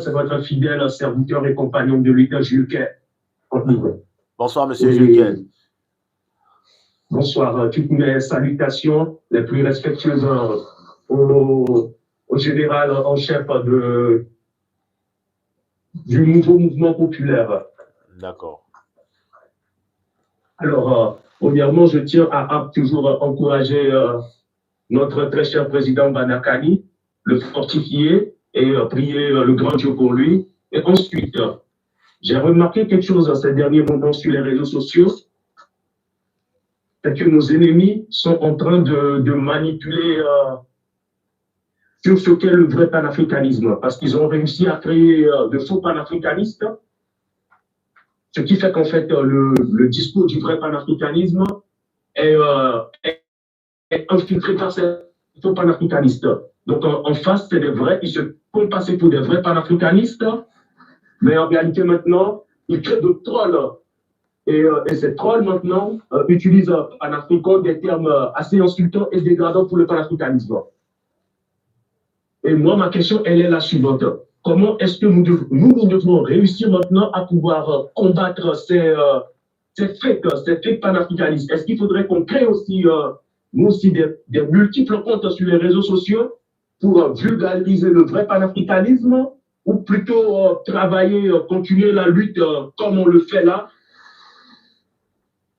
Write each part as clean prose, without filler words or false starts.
c'est votre fidèle serviteur et compagnon de l'État, Jules Quai. Bonsoir, monsieur Jules Quai. Bonsoir. Toutes mes salutations les plus respectueuses au général en chef du nouveau mouvement populaire. D'accord. Alors, premièrement, je tiens à toujours encourager notre très cher président Banakani, le fortifier et prier le grand Dieu pour lui. Et ensuite, j'ai remarqué quelque chose ces derniers moments sur les réseaux sociaux, c'est que nos ennemis sont en train de manipuler sur ce qu'est le vrai panafricanisme, parce qu'ils ont réussi à créer de faux panafricanistes, ce qui fait qu'en fait, le discours du vrai panafricanisme est infiltré par ces faux panafricanistes. Donc en face, c'est des vrais, ils se font passer pour des vrais panafricanistes, mais en réalité maintenant, ils créent de trolls. Et ces trolls maintenant utilisent en africain des termes assez insultants et dégradants pour le panafricanisme. Et moi, ma question, elle est la suivante. Comment est-ce que nous devons réussir maintenant à pouvoir combattre ces fake panafricanistes? Est-ce qu'il faudrait qu'on crée aussi, nous aussi, des multiples comptes sur les réseaux sociaux pour vulgariser le vrai panafricanisme, ou plutôt travailler, continuer la lutte comme on le fait là?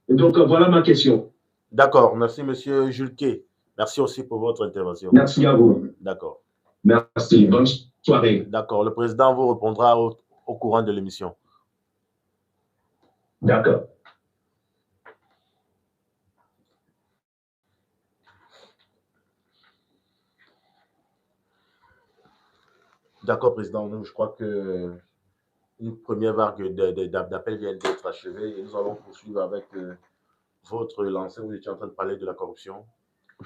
Et donc, voilà ma question. D'accord. Merci, monsieur Jules Quai. Merci aussi pour votre intervention. Merci à vous. D'accord. Merci. Bonne soirée. D'accord. Le président vous répondra au courant de l'émission. D'accord. D'accord, président. Nous, je crois que une première vague d'appels vient d'être achevée et nous allons poursuivre avec votre lancée. Vous étiez en train de parler de la corruption.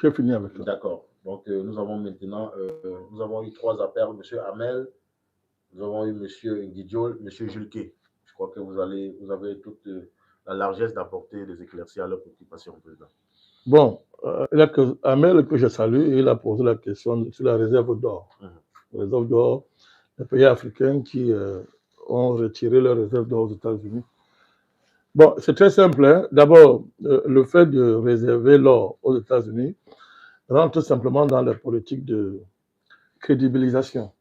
J'ai fini avec ça. D'accord. Donc, nous avons maintenant nous avons eu 3 appels. Monsieur Hamel, nous avons eu monsieur Guidiol, monsieur Jules Quai. Je crois que vous avez toute la largesse d'apporter des éclaircies à leurs préoccupations, président. Bon, Hamel, que je salue, il a posé la question sur la réserve d'or. La réserve d'or, les pays africains qui ont retiré leur réserve d'or aux États-Unis. Bon, c'est très simple. Hein. D'abord, le fait de réserver l'or aux États-Unis rentre simplement dans la politique de crédibilisation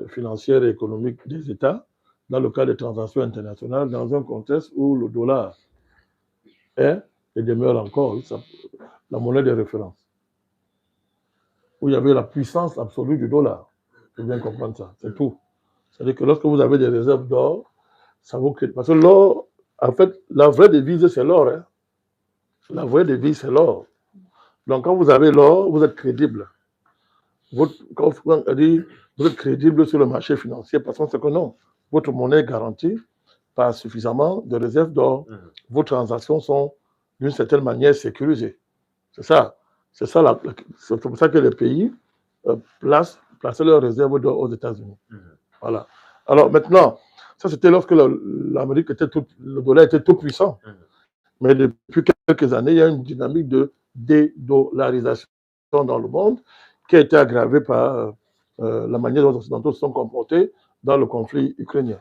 financière et économique des États dans le cas des transactions internationales, dans un contexte où le dollar est et demeure encore la monnaie de référence, où il y avait la puissance absolue du dollar. Il faut bien comprendre ça, c'est tout. C'est-à-dire que lorsque vous avez des réserves d'or, ça vous crée. Parce que l'or, en fait, la vraie devise, c'est l'or. Hein. La vraie devise, c'est l'or. Donc, quand vous avez l'or, vous êtes crédible. Quand on dit vous êtes crédible sur le marché financier, parce qu'on sait que non, votre monnaie est garantie par suffisamment de réserves d'or. Vos transactions sont d'une certaine manière sécurisées. C'est ça. C'est pour ça que les pays placent leurs réserves d'or aux États-Unis. Voilà. Alors maintenant, ça c'était lorsque l'Amérique le dollar était tout puissant. Mais depuis quelques années, il y a une dynamique de dédollarisation dans le monde qui a été aggravée par la manière dont les Occidentaux se sont comportés dans le conflit ukrainien.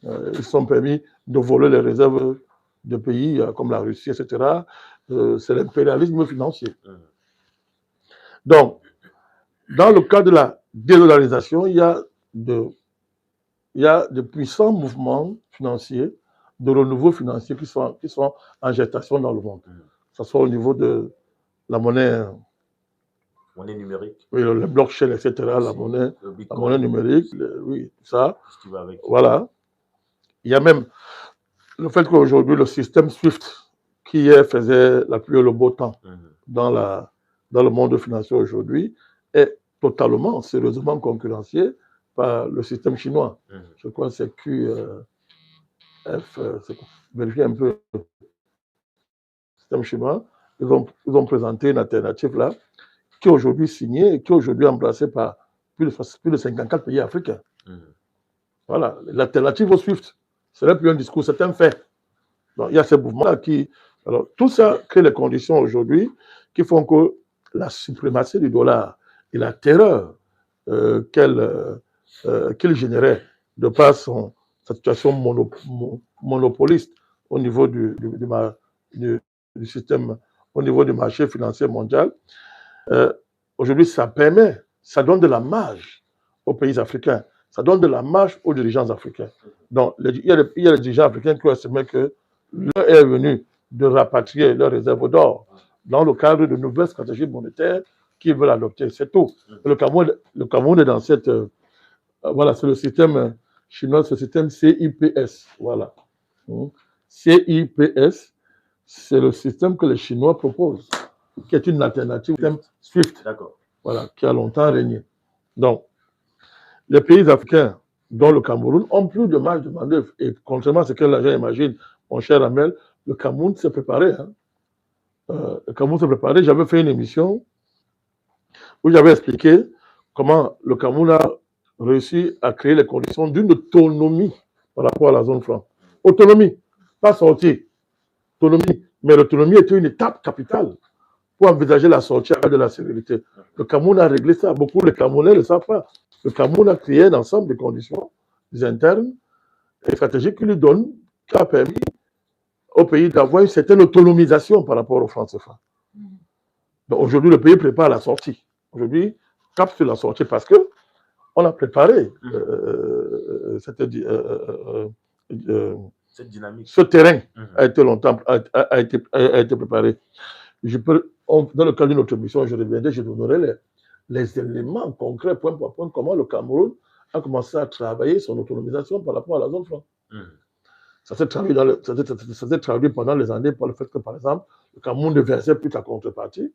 Ils se sont permis de voler les réserves de pays comme la Russie, etc. C'est l'impérialisme financier. Donc, dans le cas de la dédollarisation, il y a de puissants mouvements financiers, de renouveau financier qui sont en gestation dans le monde. Que ce soit au niveau de la monnaie numérique. Oui, le blockchain, etc., la monnaie numérique, oui, tout ça. Tout ce qui va avec. Voilà. Il y a même le fait qu'aujourd'hui, le système SWIFT, qui faisait la pluie et le beau temps dans le monde financier aujourd'hui, est totalement, sérieusement concurrencé par le système chinois. Je crois que c'est vérifiez un peu le système chinois. Ils ont présenté une alternative là, qui est aujourd'hui signée et qui est aujourd'hui embrassée par plus de 54 pays africains. Voilà, l'alternative au SWIFT, ce n'est plus un discours, c'est un fait. Donc, il y a ces mouvements-là qui... Alors, tout ça crée les conditions aujourd'hui qui font que la suprématie du dollar et la terreur qu'elle qu'il générait de par sa situation monopoliste au niveau du système, au niveau du marché financier mondial. Aujourd'hui, ça donne de la marge aux pays africains, ça donne de la marge aux dirigeants africains. Donc, il y a les dirigeants africains qui estimaient que l'heure est venue de rapatrier leurs réserves d'or dans le cadre de nouvelles stratégies monétaires qu'ils veulent adopter. C'est tout. Le Cameroun est dans cette... voilà, c'est le système chinois, c'est le système CIPS. Voilà. CIPS, c'est le système que les Chinois proposent, qui est une alternative au système SWIFT. Voilà, qui a longtemps régné. Donc, les pays africains, dont le Cameroun, ont plus de marge de manœuvre. Et contrairement à ce que les gens imaginent, mon cher Amel, le Cameroun s'est préparé. Hein. Le Cameroun s'est préparé. J'avais fait une émission où j'avais expliqué comment le Cameroun a réussi à créer les conditions d'une autonomie par rapport à la zone franc. Autonomie, pas sortie. Autonomie. Mais l'autonomie était une étape capitale pour envisager la sortie de la sécurité. Le Cameroun a réglé ça. Beaucoup de Camerounais ne le savent pas. Le Cameroun a créé un ensemble de conditions internes et stratégiques qui a permis au pays d'avoir une certaine autonomisation par rapport au franc CFA. Donc aujourd'hui, le pays prépare la sortie. Aujourd'hui, cap sur la sortie parce qu'on a préparé cette dynamique. Ce terrain a été longtemps a été préparé. Dans le cadre d'une autre mission, je reviendrai, je donnerai les éléments concrets, point par point, comment le Cameroun a commencé à travailler son autonomisation par rapport à la zone franc. Ça s'est traduit pendant les années par le fait que, par exemple, le Cameroun ne versait plus sa contrepartie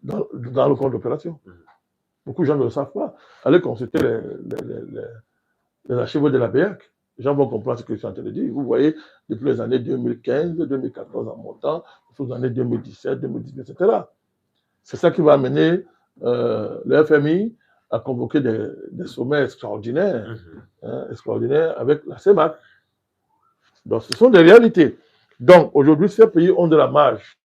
dans le compte d'opération. Beaucoup de gens ne le savent pas. Allez consulter les archives de la BEAC. Les gens vont comprendre ce que je suis en train de dire. Vous voyez, depuis les années 2015, 2014 en montant, les années 2017, 2018, etc. C'est ça qui va amener le FMI à convoquer des sommets extraordinaires, extraordinaires avec la CEMAC. Donc, ce sont des réalités. Donc, aujourd'hui, ces pays ont de la marge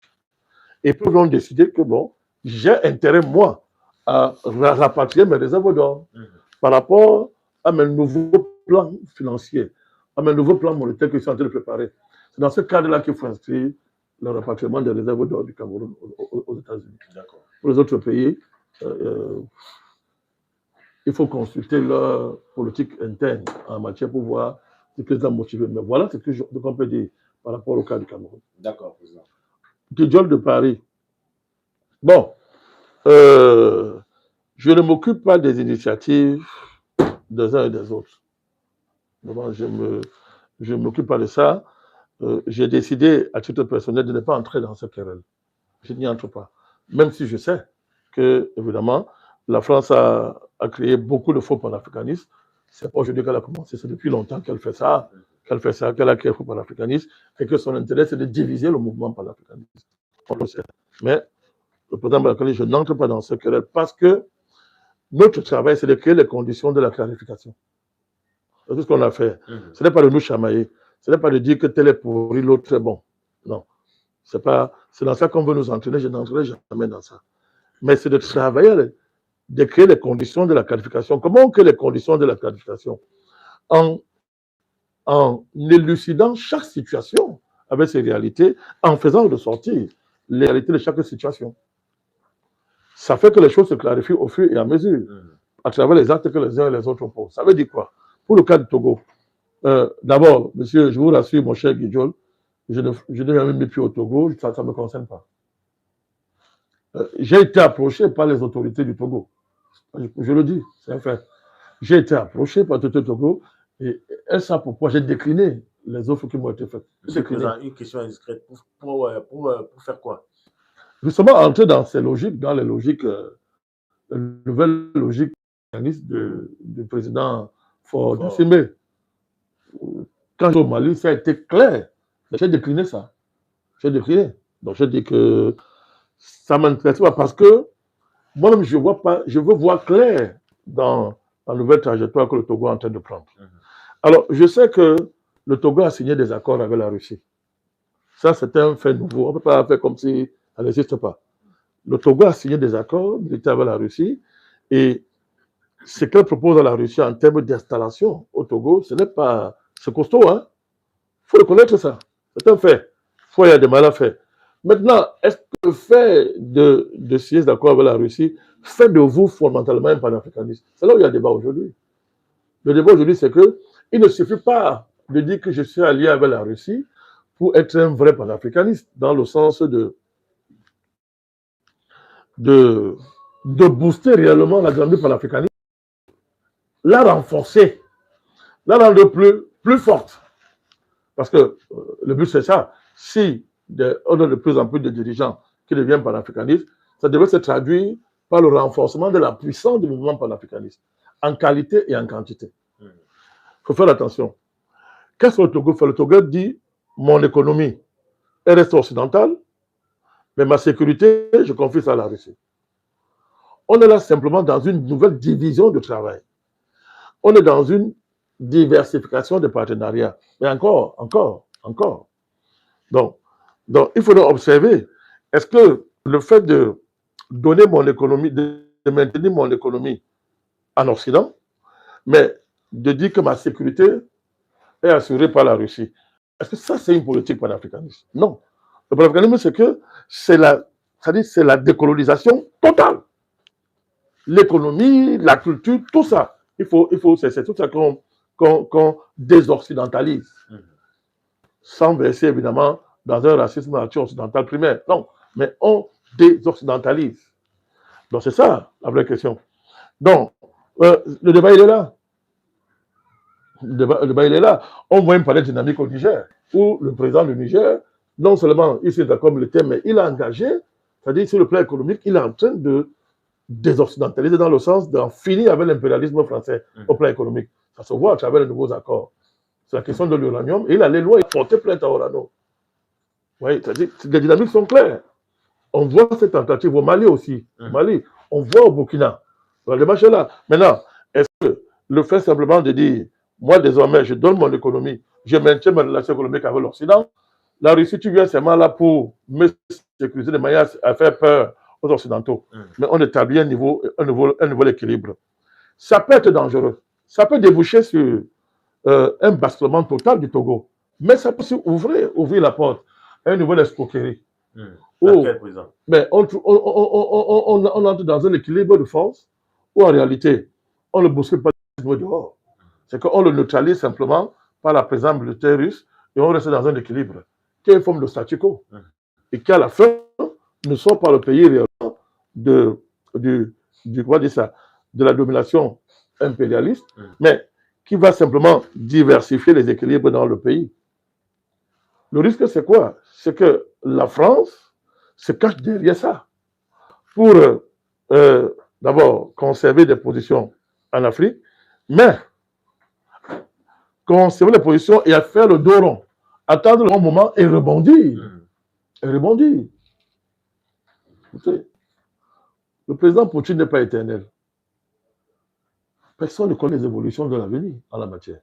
et peuvent donc décider que, bon, j'ai intérêt, moi, à rapatrier mes réserves d'or par rapport à mes nouveaux plans financiers, à mes nouveaux plans monétaires que je suis en train de préparer. C'est dans ce cadre-là qu'il faut inscrire le rapatriement des réserves d'or du Cameroun aux États-Unis. Pour les autres pays, il faut consulter leur politique interne en matière pour voir ce qu'ils ont motivé. Mais voilà ce qu'on peut dire par rapport au cas du Cameroun. D'accord, président. Guidiol de Paris. Bon, je ne m'occupe pas des initiatives des uns et des autres. Bon, je ne m'occupe pas de ça. J'ai décidé, à titre personnel, de ne pas entrer dans cette querelle. Je n'y entre pas. Même si je sais que, évidemment, la France a créé beaucoup de faux panafricanistes. C'est pas aujourd'hui qu'elle a commencé, c'est depuis longtemps qu'elle fait ça, qu'elle a créé le faux panafricanisme, et que son intérêt, c'est de diviser le mouvement panafricaniste. On le sait. Mais le président Bakali, je n'entre pas dans cette querelle parce que notre travail, c'est de créer les conditions de la clarification. C'est tout ce qu'on a fait. Ce n'est pas de nous chamailler. Ce n'est pas de dire que tel est pourri, l'autre est bon. Non. C'est dans ça qu'on veut nous entraîner. Je n'entrerai jamais dans ça. Mais c'est de travailler, de créer les conditions de la qualification. Comment on crée les conditions de la qualification? En élucidant chaque situation avec ses réalités, en faisant ressortir les réalités de chaque situation. Ça fait que les choses se clarifient au fur et à mesure, à travers les actes que les uns et les autres posent. Ça veut dire quoi? Pour le cas du Togo, d'abord, monsieur, je vous rassure, mon cher Guidiol, je n'ai jamais mis pied au Togo, ça ne me concerne pas. J'ai été approché par les autorités du Togo. Je le dis, c'est un fait. J'ai été approché par l'autorité du Togo et elles savent pourquoi j'ai décliné les offres qui m'ont été faites. Monsieur le Président, une question indiscrète. Pour faire quoi? Justement, entrer dans ces logiques, dans les logiques, les nouvelles logiques du président Faure Gnassingbé. Quand j'étais au Mali, ça a été clair. J'ai décliné ça. J'ai décliné. Donc, j'ai dit que ça ne m'intéresse pas parce que moi-même, je veux voir clair dans la nouvelle trajectoire que le Togo est en train de prendre. Alors, je sais que le Togo a signé des accords avec la Russie. Ça, c'est un fait nouveau. On ne peut pas faire comme si ça n'existe pas. Le Togo a signé des accords militaires avec la Russie et ce qu'elle propose à la Russie en termes d'installation au Togo, ce n'est pas... C'est costaud, hein. Il faut reconnaître ça. C'est un fait. Il y a des mal à faire. Maintenant, est-ce que le fait de signer d'accord avec la Russie fait de vous fondamentalement un panafricaniste? C'est là où il y a un débat aujourd'hui. Le débat aujourd'hui, c'est qu'il ne suffit pas de dire que je suis allié avec la Russie pour être un vrai panafricaniste, dans le sens de booster réellement la grandeur panafricaniste, la renforcer, la rendre plus forte. Parce que le but, c'est ça. Si on a de plus en plus de dirigeants qui deviennent panafricanistes, ça devrait se traduire par le renforcement de la puissance du mouvement panafricaniste, en qualité et en quantité. Il faut faire attention. Qu'est-ce que le Togo fait? Le Togo dit, mon économie, elle reste occidentale, mais ma sécurité, je confie ça à la Russie. On est là simplement dans une nouvelle division de travail. On est dans une diversification des partenariats. Mais encore. Donc, il faudra observer, est-ce que le fait de donner mon économie, de maintenir mon économie en Occident, mais de dire que ma sécurité est assurée par la Russie, est-ce que ça, c'est une politique panafricaniste? Non. Le panafricanisme, c'est que c'est la décolonisation totale. L'économie, la culture, tout ça. C'est tout ça qu'on désoccidentalise. Sans verser, évidemment, dans un racisme occidental primaire. Non, mais on désoccidentalise. Donc, c'est ça, la vraie question. Donc, le débat, il est là. Le débat, il est là. On voit une palette dynamique au Niger, où le président du Niger, non seulement il s'est d'accord avec le thème, mais il a engagé, c'est-à-dire sur le plan économique, il est en train de désoccidentaliser dans le sens d'en finir avec l'impérialisme français au plan économique. Ça se voit à travers les nouveaux accords. C'est la question de l'uranium. Et il allait loin, il portait plainte à Orano. Oui, c'est-à-dire les dynamiques sont claires. On voit cette tentative au Mali aussi. Au Mali, on voit au Burkina. La démarche est là. Maintenant, est-ce que le fait simplement de dire, moi désormais, je donne mon économie, je maintiens ma relation économique avec l'Occident, la Russie, tu viens seulement là pour me sécuriser de manière à faire peur aux Occidentaux. Mais on établit un nouvel équilibre. Ça peut être dangereux. Ça peut déboucher sur un basculement total du Togo. Mais ça peut aussi ouvrir la porte à une nouvelle escroquerie. Mais on entre dans un équilibre de force où en réalité, on ne bouscule pas dehors. C'est qu'on le neutralise simplement par la présence militaire russe et on reste dans un équilibre qui est une forme de statu quo. Et qui à la fin ne sort pas le pays réellement de la domination impérialiste, mais qui va simplement diversifier les équilibres dans le pays. Le risque, c'est quoi? C'est que la France se cache derrière ça pour d'abord conserver des positions en Afrique, mais conserver les positions et à faire le dos rond, attendre le bon moment et rebondir. Écoutez, le président Poutine n'est pas éternel. Personne ne connaît les évolutions de l'avenir en la matière.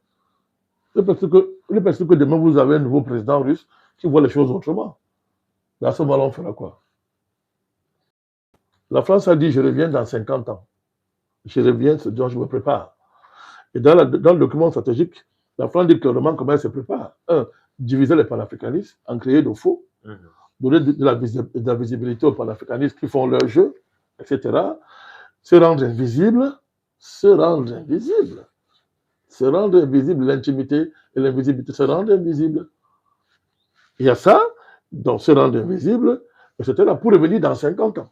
Il est possible que demain, vous avez un nouveau président russe qui voit les choses autrement. Mais à ce moment-là, on fera quoi? La France a dit, je reviens dans 50 ans. Je reviens, ce dont je me prépare. Et dans le document stratégique, la France dit clairement comment elle se prépare. Diviser les panafricanistes, en créer de faux, donner de la visibilité aux panafricanistes qui font leur jeu, etc. Se rendre invisible, l'intimité et l'invisibilité se rendent invisibles. Il y a ça, donc se rendre invisible, etc. pour revenir dans 50 ans.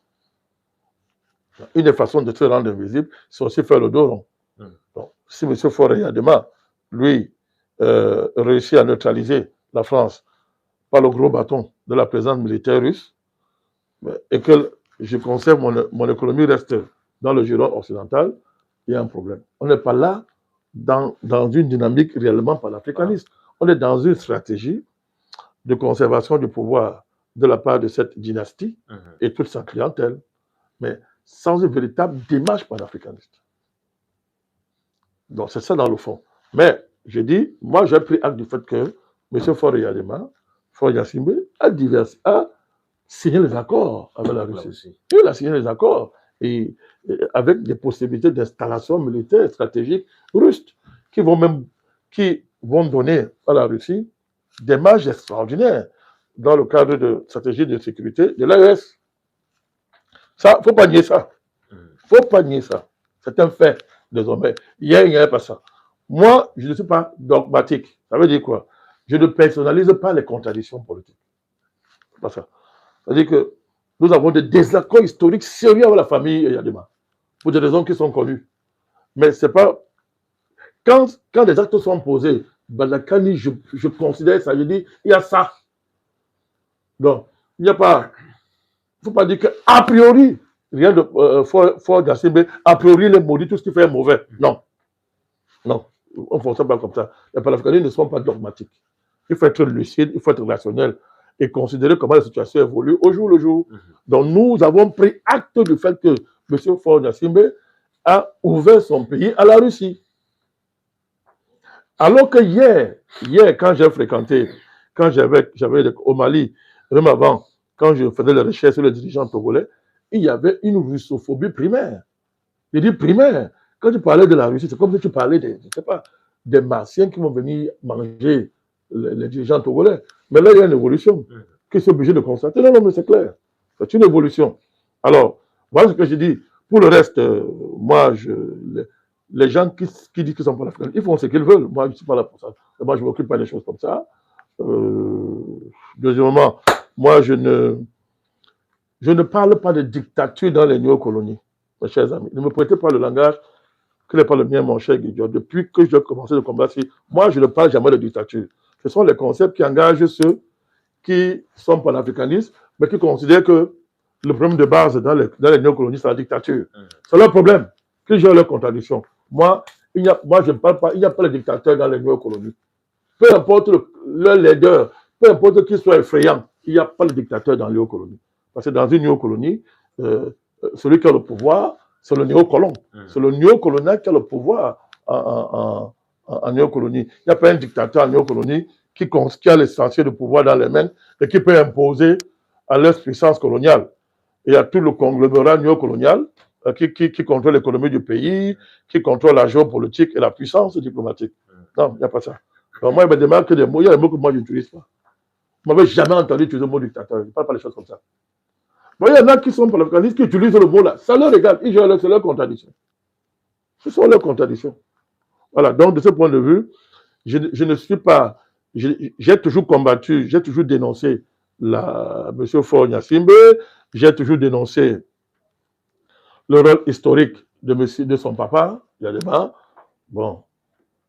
Une des façons de se rendre invisible, c'est aussi faire le dos rond. Donc, si M. Faure Yadema, lui, réussit à neutraliser la France par le gros bâton de la présence militaire russe, et que je conserve mon économie reste dans le giron occidental, il y a un problème. On n'est pas là dans une dynamique réellement panafricaniste. On est dans une stratégie de conservation du pouvoir de la part de cette dynastie et toute sa clientèle, mais sans une véritable démarche panafricaniste. Donc c'est ça dans le fond. Mais je dis, moi j'ai pris acte du fait que M. Faure Yadema, Faure Gnassingbé, a signé les accords avec la Russie. Il a signé les accords. et avec des possibilités d'installation militaire stratégique russe qui vont donner à la Russie des marges extraordinaires dans le cadre de stratégie de sécurité de l'AES. Ça, il ne faut pas nier ça. Il ne faut pas nier ça. C'est un fait, désormais. Hier, il n'y avait pas ça. Moi, je ne suis pas dogmatique. Ça veut dire quoi? Je ne personnalise pas les contradictions politiques. C'est pas ça. C'est-à-dire que nous avons des désaccords historiques sérieux avec la famille Yadema, pour des raisons qui sont connues. Mais c'est pas... Quand des actes sont posés, Balakani, je considère ça, je dis, il y a ça. Donc, il n'y a pas... Il ne faut pas dire qu'a priori, rien de fort d'Assembé, a priori, les maudits, tout ce qui fait est mauvais. Non. Non. On ne fonctionne pas comme ça. Les panafricanistes ne sont pas dogmatiques. Il faut être lucide, il faut être rationnel et considérer comment la situation évolue au jour le jour. Donc, nous avons pris acte du fait que M. Faure Gnassingbé a ouvert son pays à la Russie. Alors que hier quand j'ai fréquenté, quand j'avais au Mali, même avant, quand je faisais les recherches sur les dirigeants togolais, il y avait une russophobie primaire. Je dis primaire. Quand tu parlais de la Russie, c'est comme si tu parlais des Martiens qui vont venir manger les dirigeants togolais. Mais là, il y a une évolution qui sont obligés de constater. Non, mais c'est clair. C'est une évolution. Alors, voilà ce que je dis. Pour le reste, moi, les gens qui disent qu'ils sont pas africains, ils font ce qu'ils veulent. Moi, je ne suis pas là pour ça. Moi, je ne m'occupe pas des choses comme ça. Deuxièmement, moi, je ne parle pas de dictature dans les néocolonies, mes chers amis. Ne me prêtez pas le langage que n'est pas le mien, mon cher Guidion. Depuis que j'ai commencé le combat, moi, je ne parle jamais de dictature. Ce sont les concepts qui engagent ceux qui sont panafricanistes, mais qui considèrent que le problème de base dans les néocolonies, c'est la dictature. C'est leur problème, qu'ils gèrent leurs contradictions. Moi, je ne parle pas, il n'y a pas de dictateur dans les néocolonies. Peu importe leur leader, peu importe qu'il soit effrayant, il n'y a pas de dictateur dans les néocolonies. Parce que dans une néocolonie, celui qui a le pouvoir, c'est le néocolon. C'est le néocolonial qui a le pouvoir en néocolonie. Il n'y a pas un dictateur en néocolonie qui a l'essentiel de pouvoir dans les mains et qui peut imposer à leur puissance coloniale. Il y a tout le conglomérat néocolonial qui contrôle l'économie du pays, qui contrôle la géopolitique et la puissance diplomatique. Non, il n'y a pas ça. Donc moi, il me demande que des mots, il y a des mots que moi, je n'utilise pas. Vous ne m'avez jamais entendu utiliser le mot dictateur. Je ne parle pas des choses comme ça. Bon, il y en a qui sont panafricanistes qui utilisent le mot là. Ça leur regarde. C'est leur contradiction. Ce sont leurs contradictions. Voilà. Donc, de ce point de vue, je ne suis pas. J'ai toujours combattu, j'ai toujours dénoncé M. Faure Gnassingbé, j'ai toujours dénoncé le rôle historique de son papa, Yadema. Bon,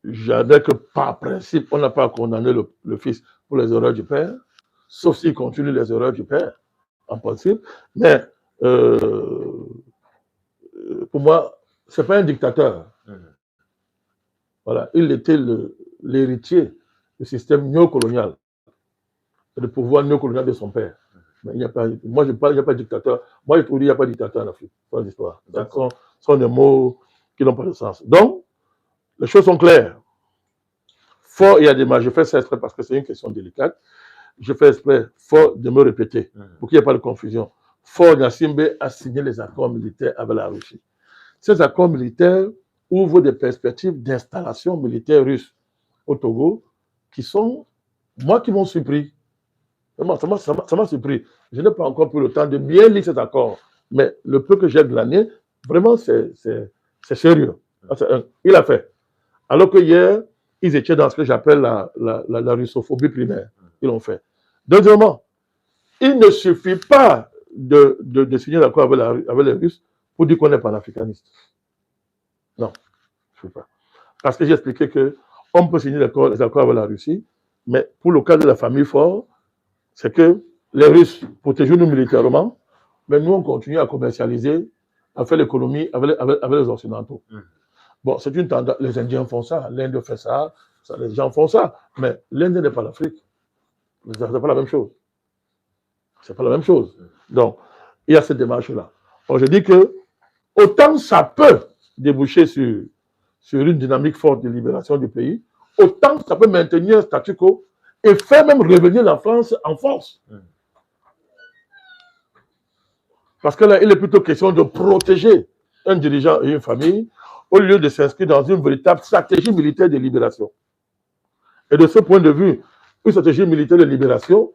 j'avais que par principe, on n'a pas condamné le fils pour les erreurs du père, sauf s'il continue les erreurs du père, en principe. Mais pour moi, ce n'est pas un dictateur. Voilà, il était l'héritier du système néocolonial, du pouvoir néocolonial de son père. Mais il n'y a pas, moi, je parle, il n'y a pas de dictateur. Moi, je trouve qu'il n'y a pas de dictateur en Afrique. C'est l'histoire. Ce sont des mots qui n'ont pas de sens. Donc, les choses sont claires. Faure Gnassingbé, je fais ça exprès parce que c'est une question délicate. Je fais exprès, fort de me répéter, pour qu'il n'y ait pas de confusion. Faure Gnassingbé a signé les accords militaires avec la Russie. Ces accords militaires ouvrent des perspectives d'installation militaire russe au Togo qui sont, moi, qui m'ont surpris. Ça m'a surpris. Je n'ai pas encore pris le temps de bien lire cet accord, mais le peu que j'ai glané, vraiment, c'est sérieux. Il a fait. Alors que hier, ils étaient dans ce que j'appelle la russophobie primaire. Ils l'ont fait. Deuxièmement, il ne suffit pas de signer l'accord avec les Russes pour dire qu'on est panafricaniste. Non, je ne sais pas. Parce que j'ai expliqué qu'on peut signer les accords avec la Russie, mais pour le cas de la famille Faure, c'est que les Russes protègent nous militairement, mais nous, on continue à commercialiser, à faire l'économie avec les Occidentaux. Bon, c'est une tendance. Les Indiens font ça, l'Inde fait ça, les gens font ça, mais l'Inde n'est pas l'Afrique. Ce n'est pas la même chose. C'est pas la même chose. Donc, il y a cette démarche-là. Donc, je dis que autant ça peut déboucher sur une dynamique forte de libération du pays, autant ça peut maintenir un statu quo et faire même revenir la France en force. Parce que là, il est plutôt question de protéger un dirigeant et une famille au lieu de s'inscrire dans une véritable stratégie militaire de libération. Et de ce point de vue, une stratégie militaire de libération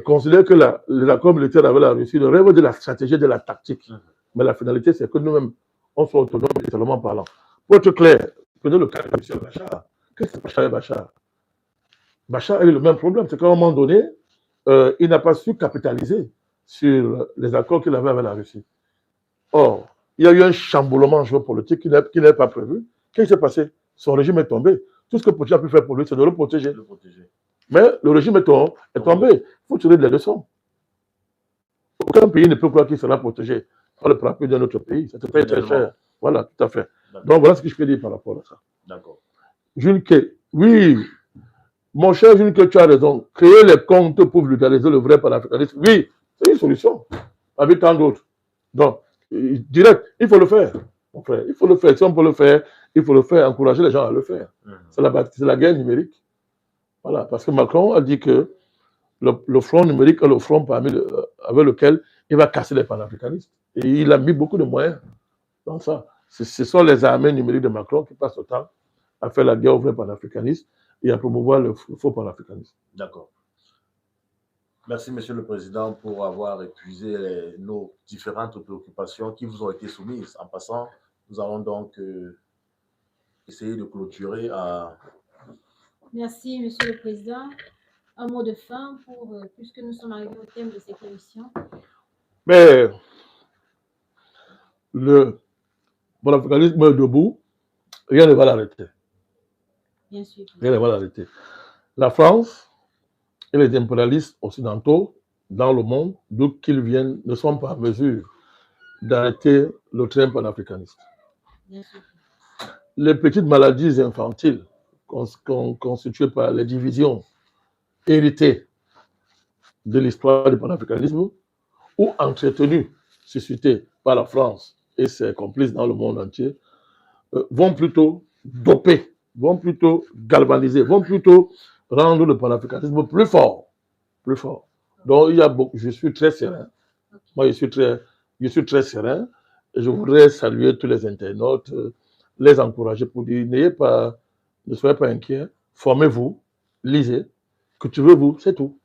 considère que l'accord militaire avec la Russie rêve de la stratégie de la tactique. Mais la finalité, c'est que nous-mêmes, on soit autonomes militairement parlant. Pour être clair, prenez le cas de M. Bachar. Qu'est-ce que Bachar et Bachar? Bachar a eu le même problème. C'est qu'à un moment donné, il n'a pas su capitaliser sur les accords qu'il avait avec la Russie. Or, il y a eu un chamboulement géopolitique qui n'est pas prévu. Qu'est-ce qui s'est passé? Son régime est tombé. Tout ce que Poutine a pu faire pour lui, c'est de le protéger. Mais le régime est tombé. Il faut tirer des leçons. Aucun pays ne peut croire qu'il sera protégé par le parapluie d'un autre pays. Ça te paye très cher. Voilà, tout à fait. Donc voilà ce que je peux dire par rapport à ça. D'accord. Juncker, oui, mon cher Juncker, tu as raison. Créer les comptes pour vulgariser le vrai panafricanisme, oui, c'est une solution. Avec tant d'autres. Donc, direct, il faut le faire. Mon frère, il faut le faire. Si on peut le faire, il faut le faire, encourager les gens à le faire. C'est la guerre numérique. Voilà, parce que Macron a dit que le front numérique est le front avec lequel il va casser les panafricanistes. Et il a mis beaucoup de moyens dans ça. Ce sont les armées numériques de Macron qui passent le temps à faire la guerre au vrai panafricanisme et à promouvoir le faux panafricanisme. D'accord. Merci, Monsieur le Président, pour avoir épuisé nos différentes préoccupations qui vous ont été soumises. En passant, nous allons donc essayer de clôturer à... Merci, Monsieur le Président. Un mot de fin puisque nous sommes arrivés au thème de cette émission. Mais le panafricanisme est debout, rien ne va l'arrêter. Bien sûr. Rien ne va l'arrêter. La France et les impérialistes occidentaux dans le monde, d'où qu'ils viennent, ne sont pas en mesure d'arrêter le train panafricaniste. Bien sûr. Les petites maladies infantiles constituées par les divisions héritées de l'histoire du panafricanisme ou entretenues, suscitées par la France et ses complices dans le monde entier, vont plutôt doper, vont plutôt galvaniser, vont plutôt rendre le panafricanisme plus fort. Plus fort. Donc, je suis très serein. Moi, je suis très serein. Et je voudrais saluer tous les internautes, les encourager pour dire, ne soyez pas inquiets, formez-vous, lisez, cultivez-vous, c'est tout.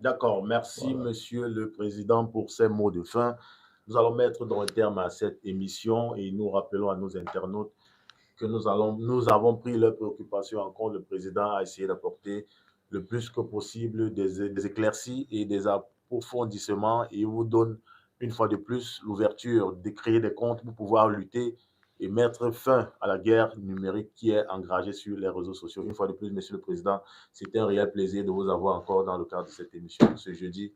D'accord, merci Monsieur le Président pour ces mots de fin. Nous allons mettre dans le terme à cette émission et nous rappelons à nos internautes que nous avons pris leurs préoccupations en compte. Le Président a essayé d'apporter le plus que possible des éclaircies et des approfondissements et il vous donne une fois de plus l'ouverture de créer des comptes pour pouvoir lutter et mettre fin à la guerre numérique qui est engagée sur les réseaux sociaux. Une fois de plus, Monsieur le Président, c'était un réel plaisir de vous avoir encore dans le cadre de cette émission ce jeudi.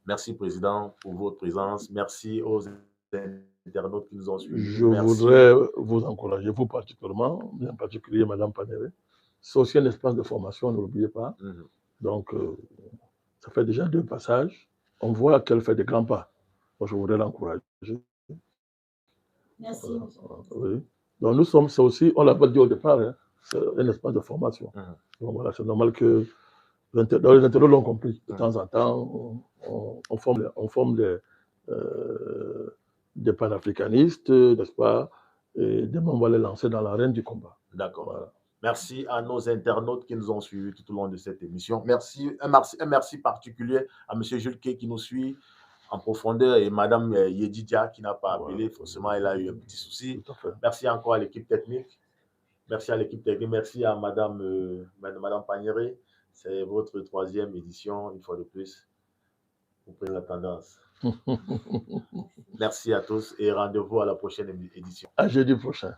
Merci, Président, pour votre présence. Merci aux internautes qui nous ont suivis. Je voudrais vous encourager, vous particulièrement, bien particulier, Madame Panéré. C'est aussi un espace de formation, ne l'oubliez pas. Donc, ça fait déjà 2 passages. On voit qu'elle fait des grands pas. Moi, je voudrais l'encourager. Merci. Oui. Donc, nous sommes, c'est aussi, on l'a pas dit au départ, hein, c'est un espace de formation. Donc, voilà, c'est normal que les internautes l'ont compris. De temps en temps, on forme des panafricanistes, n'est-ce pas? Et demain, on va les lancer dans l'arène du combat. D'accord. Voilà. Merci à nos internautes qui nous ont suivis tout au long de cette émission. Un merci particulier à M. Julke qui nous suit en profondeur et Mme Yedidia qui n'a pas appelé. Forcément, elle a eu un petit souci. Merci encore à l'équipe technique. Merci à l'équipe technique. Merci à Madame Panéré. C'est votre 3e édition, une fois de plus. Vous prenez la tendance. Merci à tous et rendez-vous à la prochaine édition. À jeudi prochain.